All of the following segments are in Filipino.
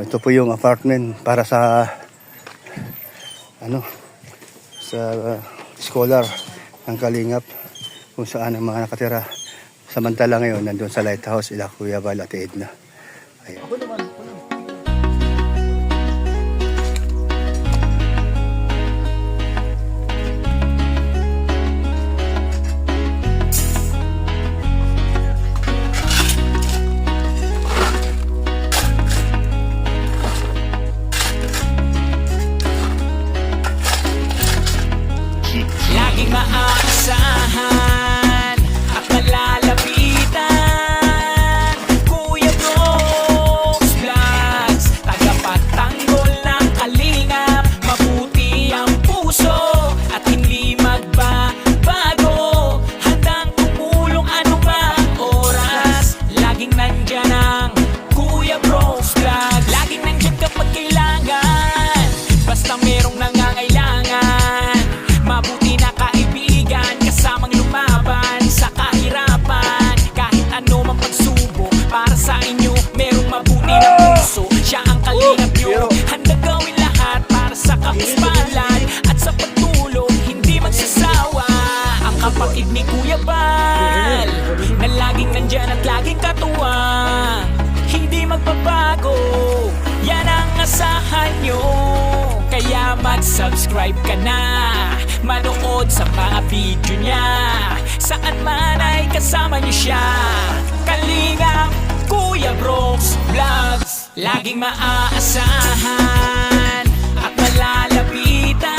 Ito po yung apartment para sa sa scholar ng Kalingap, kung saan ang mga nakatira. Samantala ngayon nandun sa lighthouse ila Kuya Val at Edna. Ayan. Laging maaasahan at malalapitan, Kuya Brooks Vlogs, tagapagtanggol ng kalingap. Mabuti ang puso at hindi magbabago, handang tumulong anumang oras. Laging nandyan ang Kuya Brooks Vlogs, laging nandyan kapag kailangan, basta merong nangangailangan. Mabuti na kaibigan, kasamang lumaban sa kahirapan. Kahit ano mang pagsubok, para sa inyo merong mabuti na puso. Siya ang kalingap nyo, handa gawin lahat para sa kapispalan at sa pagtulong, hindi magsasawa. Ang kapatid ni Kuya Val, na laging nandyan at laging katuwang, hindi magbabago, yan ang asahan nyo. Kaya mag-subscribe ka na, manood sa mga video niya, saan man ay kasama niyo siya. Kalingap, Kuya Brooks Vlogs, laging maaasahan at malalapitan.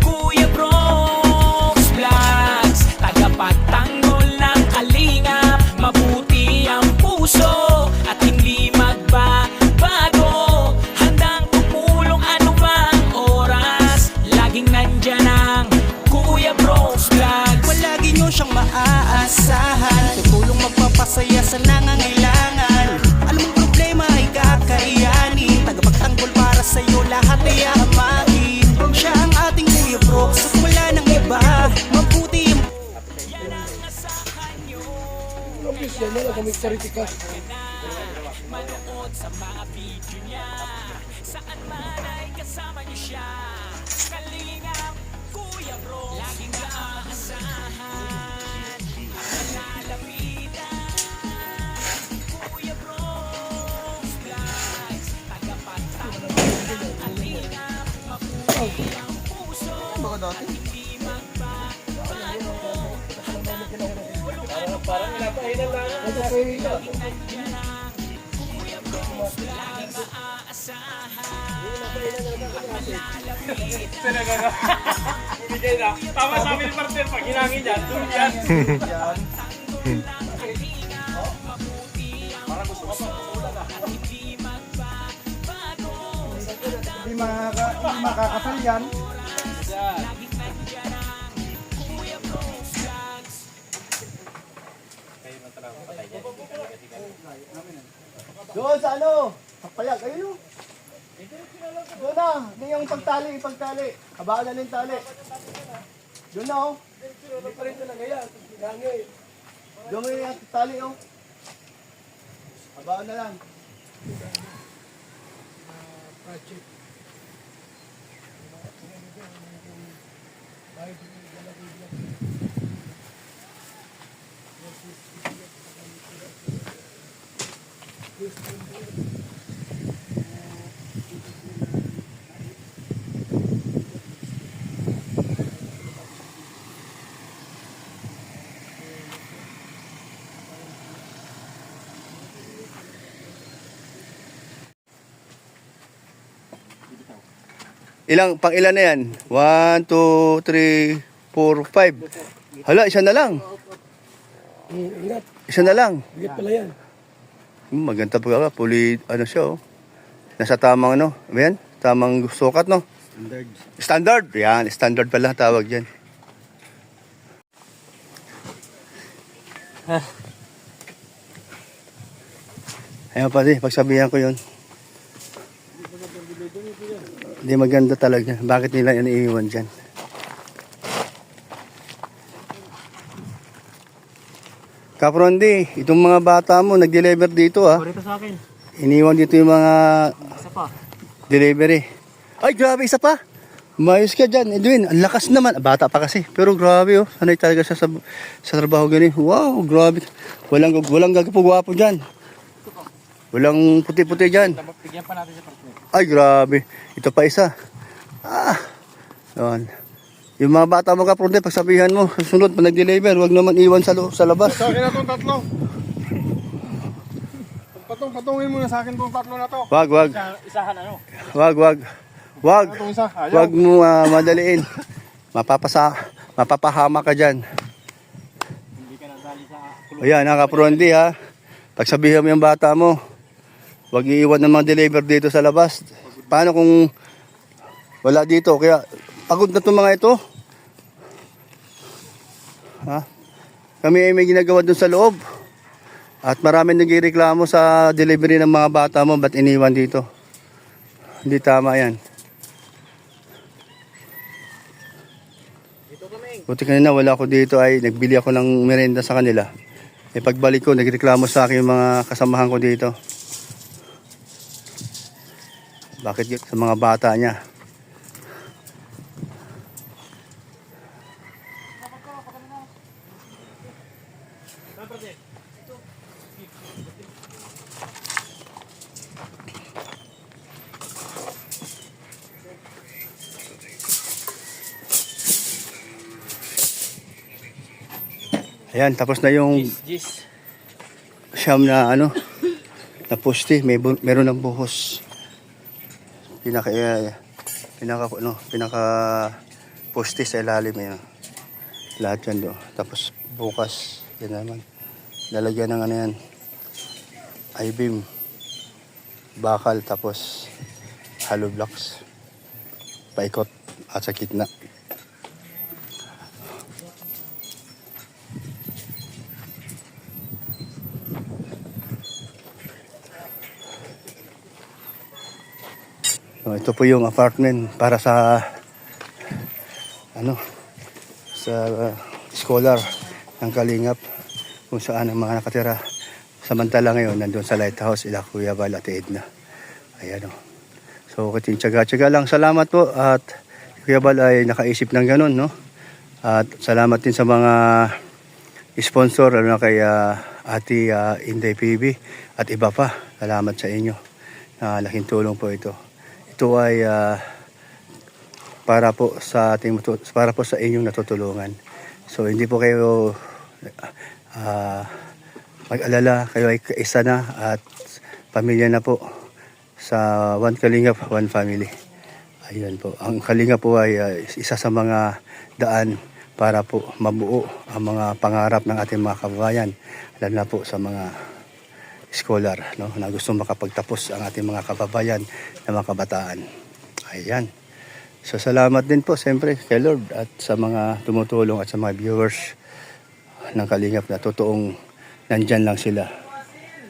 Kuya Brooks Vlogs, tagapagtanggol ng kalingap. Mabuti ang puso at hindi magbabago, handang tumulong anumang oras. Laging nandyan ang Kuya Brooks Vlogs. Palagi nyo siyang maaasahan, tutulong magpapasaya sa nangangailangan. Alam mong problema ay kakayanin, tagapagtanggol para sa'yo lahat ay aamahin. Siya ang ating Kuya Brooks at wala nang iba. Mabuti ang Yan ang asahan nyo. Manood sa mga video niya, saan man ay kasama niyo siya. Kalingap, Kuya Brooks, laging maaasahan, malalapitan. Kuya Brooks Vlogs, tagapagtanggol ng kalingap. Mabuti ang puso at hindi magbabago, handang tumulong anumang oras. Laging nandyan ang Kuya Brooks, laging maaasahan at malalapitan. Bigay na. Tama sa amin partner, pag hinangin yan, doon yan. Hindi makakasal yan. Doon sa kapayag, ayun. Doon na, hindi yung pagtali. Habaan na yung tali. Doon na, oh. Doon mo yung tali, oh. Habaan na lang. Pang ilan na yan? 1, 2, 3, 4, 5. Hala, isa na lang. Isa na lang. Bigat pala yan. Maganda pa puli, siya, oh. Nasa tamang, ayan, tamang sukat, no? Standard. Yan, standard pala tawag dyan. Ayan pa pagsabihan ko yun. Hindi maganda talaga. Bakit nila yan iiwan dyan? Kaprondi, itong mga bata mo nag-deliver dito, ha? Purito sa akin. Iniwan dito yung mga delivery. Ay, grabe, isa pa. Mayos ka dyan, Edwin. Ang lakas naman. Bata pa kasi. Pero grabe, oh. Sanay talaga siya sa trabaho ganun. Wow, grabe. Walang gagapugwapo dyan. Walang puti-puti dyan. Bigyan pa natin si partner. Ay, grabe. Ito pa isa. Yun. Yung mga bata mo kapronte, pagsabihan mo, sunod pa nag-deliver, huwag naman iwan sa labas. Sa akin na itong tatlo. Patungin mo na sa akin itong tatlo na to. Wag. Isahan ano? Wag. Itong isa. Ayaw. Wag mo madaliin. Mapapahama ka dyan. Hindi ka nadali sa kulong. Ayan, kapronte ha. Pagsabihan mo yung bata mo, wag iiwan ng mga deliver dito sa labas. Paano kung wala dito? Kaya pagod na itong mga ito. Ha? Kami ay may ginagawa dun sa loob. At maraming nagreklamo sa delivery ng mga bata mo, ba't iniwan dito? Hindi tama yan. Buti kanina wala ako dito ay nagbili ako ng merenda sa kanila. E pagbalik ko, nagreklamo sa akin yung mga kasamahan ko dito. Bakit yun? Sa mga bata niya. Ayan, tapos na yung siyam na na poste, meron ng buhos. Pinaka poste sa ilalim yan. Lahat yan do. Tapos bukas, yan naman. Lalagyan ng yan. I-beam, bakal, tapos hollow blocks. Paikot at sa gitna. So, ito po yung apartment para sa scholar ng Kalingap kung saan ang mga nakatira. Samantala ngayon nandun sa lighthouse ila Kuya Val at Edna. Ayan o. So tsaga-tsaga lang. Salamat po at Kuya Val ay nakaisip ng ganun, no? At salamat din sa mga sponsor na kay Ate Inday PB at iba pa. Salamat sa inyo. Laking tulong po ito. Ito ay para po sa inyong natutulungan. So hindi po kayo mag-alala, kayo ay kaisa na at pamilya na po sa One Kalingap, One Family. Ayun po. Ang Kalingap po ay isa sa mga daan para po mabuo ang mga pangarap ng ating mga kababayan, lalo na po sa mga scholar, no, na gusto makapagtapos ang ating mga kababayan na mga kabataan. Ayan. So salamat din po siyempre kay Lord at sa mga tumutulong at sa mga viewers ng Kalingap na totoong nandyan lang sila.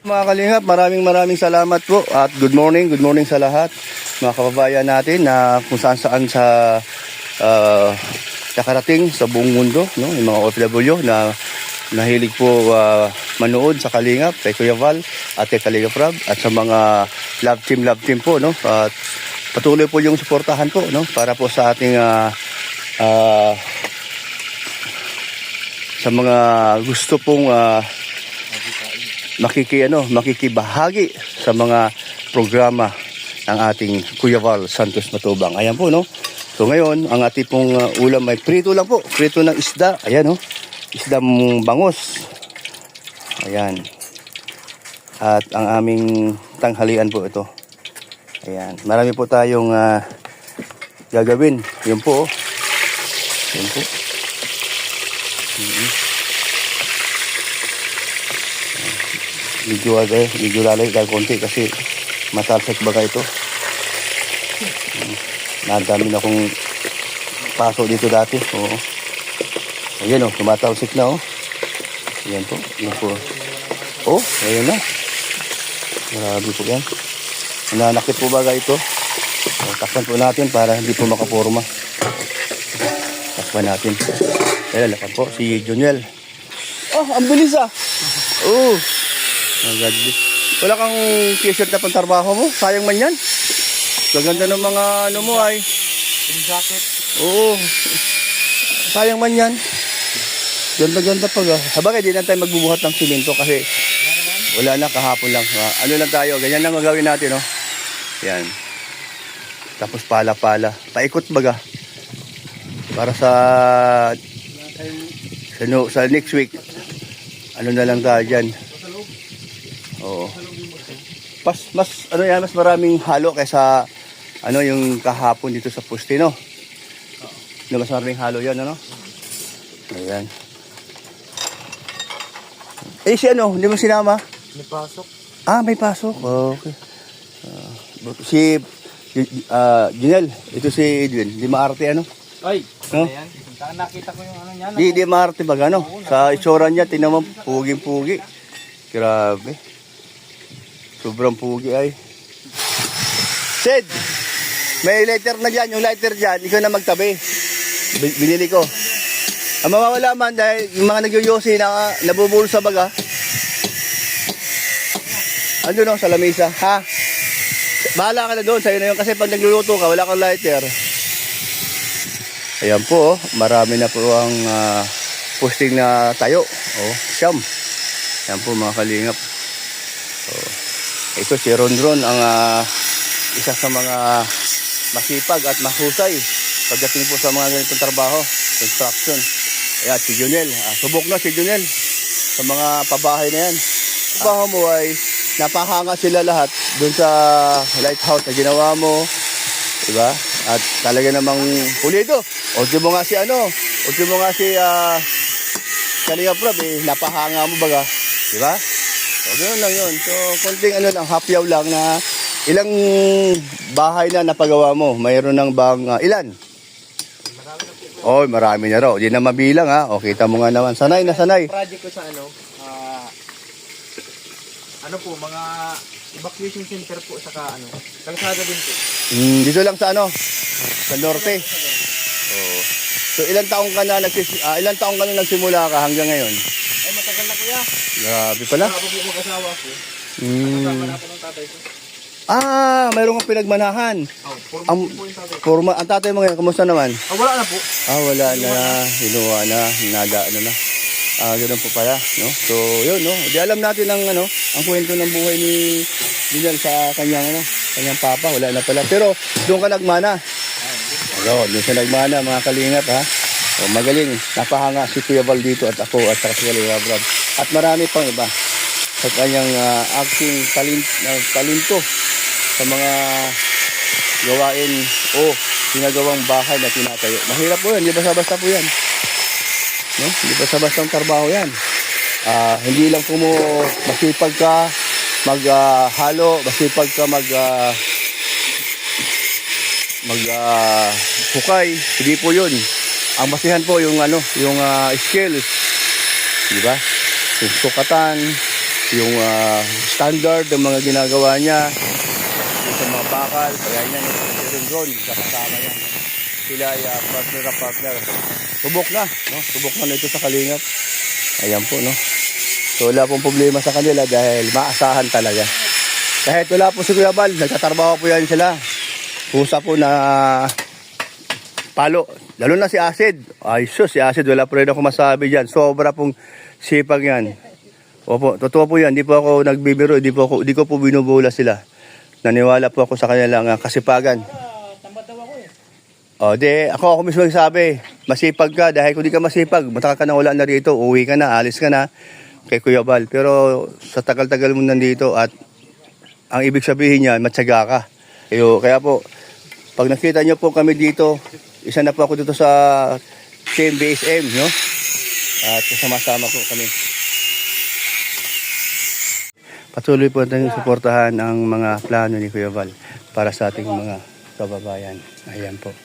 Mga Kalingap, maraming salamat po at good morning sa lahat. Mga kababayan natin na kung saan sa nakarating sa buong mundo, no, yung mga OFW na nahilig po manood sa Kalingap, kay Kuya Val at kay Kalingap Rob at sa mga love team po, no, at patuloy po yung suportahan po, no, para po sa ating sa mga gusto pong makikibahagi sa mga programa ng ating Kuya Val Santos Matubang. Ayan po, no. So ngayon, ang ating pong ulam ay prito lang po, prito ng isda. Ayan, no. Isdang bangos. Ayan. At ang aming tanghalian po ito. Ayan. Marami po tayong gagawin. Yun po. Yun po. Medyo lalay dahil konti kasi matalsik baga ito. Nadami na akong paso dito dati. Oo. Ayan o, tumatalsik na o. Ayan po. Ayan po. Oh, ayan na. Grabe po yan. Nanakit po baga ito. Takpan po natin para hindi po makaporma. Takpan natin. Ayan, lakad po. Si Juniel. Oh, ang bilis ah. Oh. God bless. Wala kang t-shirt na pantarbaho mo? Sayang man yan. Gaganda ng mga ano mo ay. Yung jacket. Oo. Sayang man yan. Ganda-ganda pag Habang di na tayo magbubuhat ng simento kasi wala na, kahapon lang. Ano lang tayo, ganyan lang gagawin natin, no? Yan. Tapos pala-pala. Paikot baga. Para sa next week. Ano na lang tayo dyan. Oo. Mas maraming halo kaysa ano yung kahapon dito sa poste, no? Mas maraming halo yan, ano? Ayan. Si ano, hindi mo sinama? May pasok. May pasok. Okay. Si Junel, ito si Edwin. Di maarte ano? Ay, No? yan. Nakita ko yung ano niya. Di maarte ba ano? Sa itsura niya, tingnan mo, puging-pugi. Grabe. Sobrang pugi ay. Sid! May lighter na dyan. Yung lighter dyan, ikaw na magtabi. Binili ko. Ang mawawala man dahil yung mga nagyoyosi na nabubulol sa baga. Ano no, sa lamesa, ha? Bahala ka na doon, sa'yo na yun. Kasi pag nagluluto ka, wala kang lighter. Ayan po, marami na po ang posting na tayo. Siyam. Ayan po mga kalingap. Ito si Ron ang isa sa mga masipag at mahusay pagdating po sa mga ganitong trabaho, construction. Ayan, si Junel. Subok na si Junel sa mga pabahay na yan. Trabaho mo ay napahanga sila lahat doon sa lighthouse na ginawa mo, diba? At talaga namang pulido. Ojo mo nga si Kalinga Prab, napahanga mo baga, diba? So, ganoon lang yun. So, konting lang, hapyaw lang na ilang bahay na napagawa mo. Mayroon ng bang, ilan? Marami na raw. Di na mabilang, ha? O, kita mo nga naman. Sanay na sanay. Project ko sa ano po, mga evacuation center po, saka kalsada din po. Dito lang sa sa norte. So, ilang taong ka na nagsimula ka hanggang ngayon? Ay, matagal na kuya. Grabe pala. Ako po mag-asawa ko. Kasama na po ng tatay ko. Mayroon kang pinagmanahan. Forma po yung tatay ko. Ang tatay mo ngayon, kumusta naman? Wala na po. Wala na. Hinuha na. Ganun po pala, no? So, yun, no? Di alam natin ang kwento ng buhay ni Junel sa kanyang papa. Wala na pala. Pero, doon ka nagmana. Doon ka nagmana, mga kalingap, ha? Magaling. Napahanga si Kuya Val dito at ako at saka si Kalinga Brad. At marami pang iba sa kanyang acting talento sa mga gawain o ginagawang bahay na tinatayo. Mahirap po yan. Hindi basta-basta po yan. No? Hindi basta-basta ang trabaho yan. Hindi lang po mo masipag ka maghalo, masipag ka hukay. Hindi po yun. Ang basihan po yung skills. Di ba? Yung sukatan, yung standard ng mga ginagawa niya, yung sa mga bakal, kaya yan, yung drone, kasama yan. Sila ay partner. Subok na, no? Subok na nito sa Kalingap. Ayan po, no? So wala pong problema sa kanila dahil maasahan talaga. Kahit wala po si Kuya Val, nagtatrabaho po yan sila. Pusa po na palo. Lalo na si Acid. Ay sus, si Acid, wala po rin ako masabi dyan. Sobra pong sipag yan. Opo, totoo po yan. Di po ako nagbibiro, di ko po binubula sila. Naniwala po ako sa kanilang kasipagan. Ako mismo nagsabi, masipag ka dahil kung di ka masipag, mataka ka na wala na rito, uwi ka na, alis ka na kay Kuya Val. Pero sa tagal-tagal mo nandito at ang ibig sabihin niya, matyaga ka. Kaya po, pag nakita niyo po kami dito, isa na po ako dito sa Team BSM, no? At kasama-sama po kami. Patuloy po natin suportahan ang mga plano ni Kuya Val para sa ating mga kababayan. Ayan po.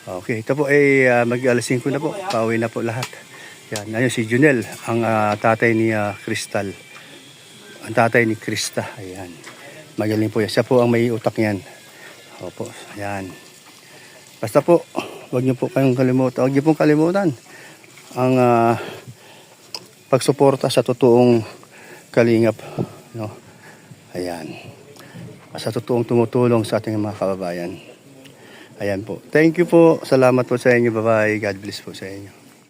Okay, ito po ay mag-alas 5 na po. Pauwi na po lahat. Yan, ayun si Junel, ang tatay ni Crystal. Ang tatay ni Krista. Ayan. Magaling po yan. Siya po ang may utak niyan. Opo, ayan. Basta po, huwag niyo po kayong kalimutan. Huwag niyo pong kalimutan ang pagsuporta sa totoong kalingap. No? Ayan. Sa totoong tumutulong sa ating mga kababayan. Ayan po. Thank you po. Salamat po sa inyo. Bye-bye. God bless po sa inyo.